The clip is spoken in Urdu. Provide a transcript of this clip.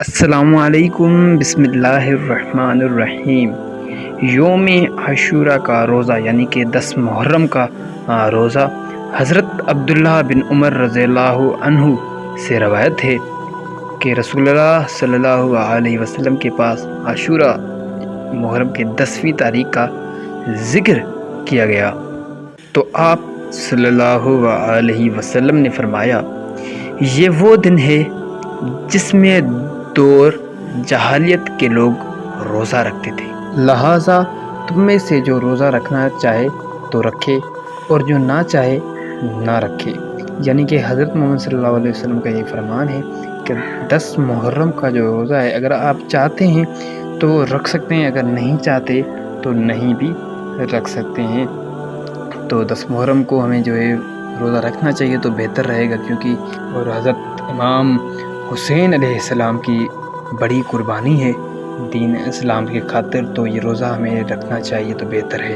السلام علیکم، بسم اللہ الرحمن الرحیم۔ یوم عاشورہ کا روزہ یعنی کہ 10 محرم کا روزہ حضرت عبداللہ بن عمر رضی اللہ عنہ سے روایت ہے کہ رسول اللہ صلی اللہ علیہ وسلم کے پاس عاشورہ محرم کے 10ویں تاریخ کا ذکر کیا گیا تو آپ صلی اللہ علیہ وسلم نے فرمایا، یہ وہ دن ہے جس میں دور جاہلیت کے لوگ روزہ رکھتے تھے، لہٰذا تم میں سے جو روزہ رکھنا چاہے تو رکھے اور جو نہ چاہے نہ رکھے۔ یعنی کہ حضرت محمد صلی اللہ علیہ وسلم کا یہ فرمان ہے کہ 10 محرم کا جو روزہ ہے، اگر آپ چاہتے ہیں تو رکھ سکتے ہیں، اگر نہیں چاہتے تو نہیں بھی رکھ سکتے ہیں۔ تو 10 محرم کو ہمیں جو ہے روزہ رکھنا چاہیے تو بہتر رہے گا، کیونکہ اور حضرت امام حسین علیہ السلام کی بڑی قربانی ہے دین اسلام کی خاطر، تو یہ روزہ ہمیں رکھنا چاہیے تو بہتر ہے۔